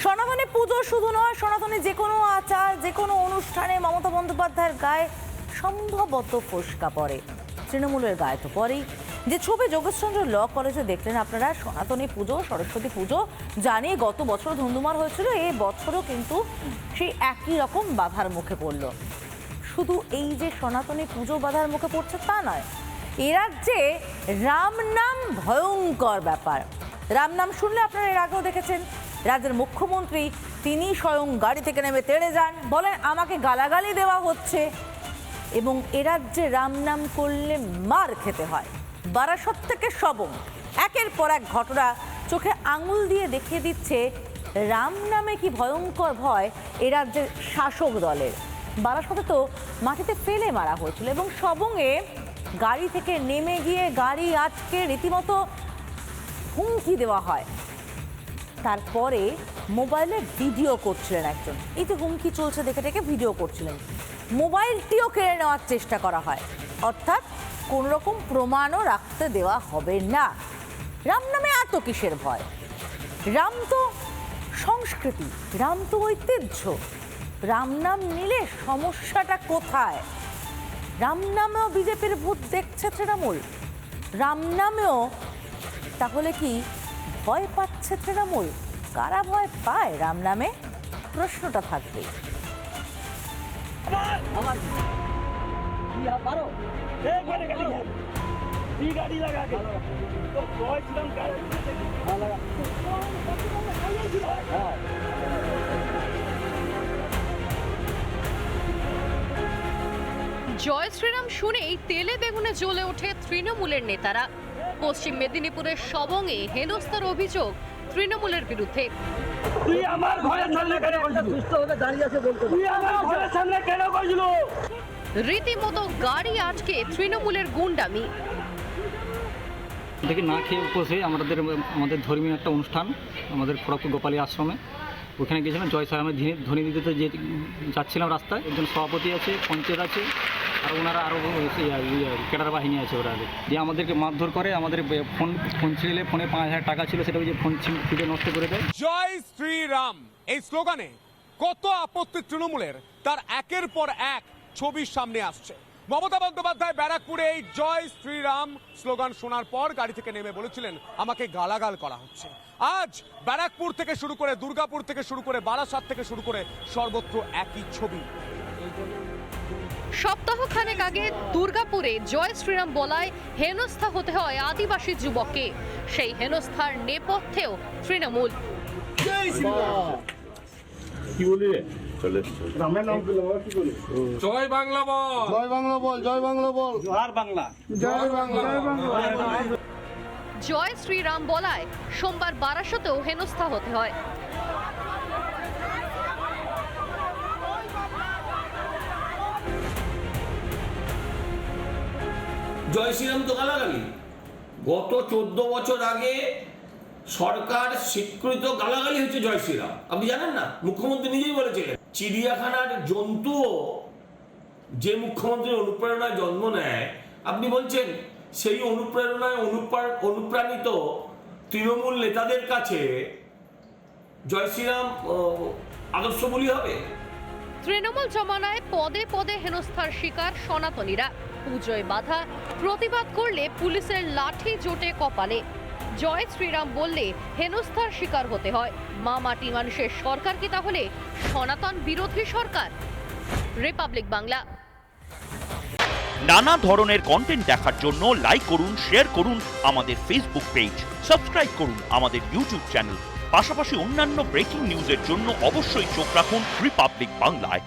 সনাতনী পুজো শুধু নয়, সনাতনী যে কোনো আচার, যে কোনো অনুষ্ঠানে মমতা বন্দ্যোপাধ্যায়ের গায়ে সম্ভবত ফোস্কা পড়ে। তৃণমূলের গায়ে তো পড়েই। যে ছবি যোগেশচন্দ্র ল কলেজে দেখলেন আপনারা, সনাতনী পুজো, সরস্বতী পুজো জানিয়ে গত বছর ধুন্ধুমার হয়েছিল, এই বছরও কিন্তু সেই একই রকম বাধার মুখে পড়ল। শুধু এই যে সনাতনী পুজো বাধার মুখে পড়ছে তা নয়, এ রাজ্যে রাম নাম ভয়ঙ্কর ব্যাপার। রাম নাম শুনলে আপনারা এর আগেও দেখেছেন, রাজ্যের মুখ্যমন্ত্রী তিনি স্বয়ং গাড়ি থেকে নেমে তেড়ে যান, বলেন আমাকে গালাগালি দেওয়া হচ্ছে। এবং এ রাজ্যে রাম নাম করলে মার খেতে হয়। বারাসত থেকে সবং, একের পর এক ঘটনা চোখে আঙুল দিয়ে দেখিয়ে দিচ্ছে রাম নামে কি ভয়ঙ্কর ভয় এ রাজ্যের শাসক দলের। বারাসতে তো মাটিতে ফেলে মারা হয়েছিল এবং সবংয়ে গাড়ি থেকে নেমে গিয়ে গাড়ি আটকে রীতিমতো হুমকি দেওয়া হয়। তারপরে মোবাইলে ভিডিও করছিলেন একজন, এই যে হুমকি চলছে দেখে দেখে ভিডিও করছিলেন, মোবাইলটিও কেড়ে নেওয়ার চেষ্টা করা হয়। অর্থাৎ কোনো রকম প্রমাণও রাখতে দেওয়া হবে না। রাম নামে এত কিসের ভয়? রাম তো সংস্কৃতি, রাম তো ঐতিহ্য। রাম নাম নিলে সমস্যাটা কোথায়? রাম নামেও বিজেপির ভূত দেখছে তৃণমূল, রাম নামেও তাহলে কি ভয় পাচ্ছে তৃণমূল? কারা ভয় পায় রাম নামে? প্রশ্নটা থাকবে। জয় শ্রীরাম শুনেই তেলে বেগুনে জ্বলে ওঠে তৃণমূলের নেতারা। পশ্চিম মেদিনীপুরের সবংয়ে হেনস্থার অভিযোগ তৃণমূলের বিরুদ্ধে। রীতিমতো গাড়ি আটকে তৃণমূলের গুন্ডামি। দেখি না খেয়ে উপসে আমাদের ধর্মীয় একটা অনুষ্ঠান আমাদের খড়গপুর গোপালী আশ্রমে, ওখানে গিয়েছিলাম জয় শ্রীরামের ধ্বনি দিতে যে যাচ্ছিলাম রাস্তায়, একজন সভাপতি আছে, পঞ্চায়েত আছে, আর ওনারা আরও ক্যাডার বাহিনী আছে, ওরা দিয়ে আমাদেরকে মারধর করে। আমাদের ফোন ছিঁড়লে ফোনে 5,000 টাকা ছিল, সেটা ওই যে ফোন ছিঁড়ে নষ্ট করে দেয়। জয় শ্রীরাম এই স্লোগানে কত আপত্তি তৃণমূলের, তার একের পর এক ছবির সামনে আসছে। মমতা বন্দ্যোপাধ্যায় ব্যারাকপুরে এই জয় শ্রীরাম স্লোগান শোনার পর গাড়ি থেকে নেমে বলেছিলেন আমাকে গালাগাল করা হচ্ছে। আজ ব্যারাকপুর থেকে শুরু করে দুর্গাপুর থেকে শুরু করে বারাসাত থেকে শুরু করে সর্বত্র একই ছবি। সপ্তাহখানেক আগে দুর্গাপুরে জয় শ্রীরাম বলায় হেনস্থা হতে হয় আদিবাসী যুবককে। সেই হেনস্থার নেপথ্যেও তৃণমূল। জয় বাংলা বল, জয় বাংলা বল, জয় বাংলা বল, জয় বাংলা, জয় বাংলা, জয় বাংলা। জয় শ্রীরাম বলায় সোমবার বারাসতেও হেনস্থা হতে হয়। জয় শ্রীরাম তো গালাগালি। গত 14 বছর আগে সরকার স্বীকৃত গালাগালি হচ্ছে জয় শ্রীরাম, আপনি জানেন না? মুখ্যমন্ত্রী নিজেই বলেছিলেন চিড়িয়াখানার জন্তুও যে মুখ্যমন্ত্রীর অনুপ্রেরণায় জন্ম নেয়, আপনি বলছেন সেই অনুপ্রেরণায় অনুপ্রাণিত তৃণমূল নেতাদের কাছে জয় শ্রীরাম আদর্শ বলি হবে? তৃণমূল জমানায় পদে পদে হেনস্থার শিকার সনাতনীরা। পুজোয় বাধা, প্রতিবাদ করলে পুলিশের লাঠি জোটে কপালে। জয় শ্রীরাম বললে হেনস্থার শিকার হতে হয়। মা মাটি মানুষের সরকার কি তাহলে সনাতন বিরোধী সরকার? রিপাবলিক বাংলা। নানা ধরনের কন্টেন্ট দেখার জন্য লাইক করুন, শেয়ার করুন আমাদের ফেসবুক পেজ, সাবস্ক্রাইব করুন আমাদের ইউটিউব চ্যানেল। পাশাপাশি অন্যান্য ব্রেকিং নিউজের জন্য অবশ্যই চোখ রাখুন রিপাবলিক বাংলায়।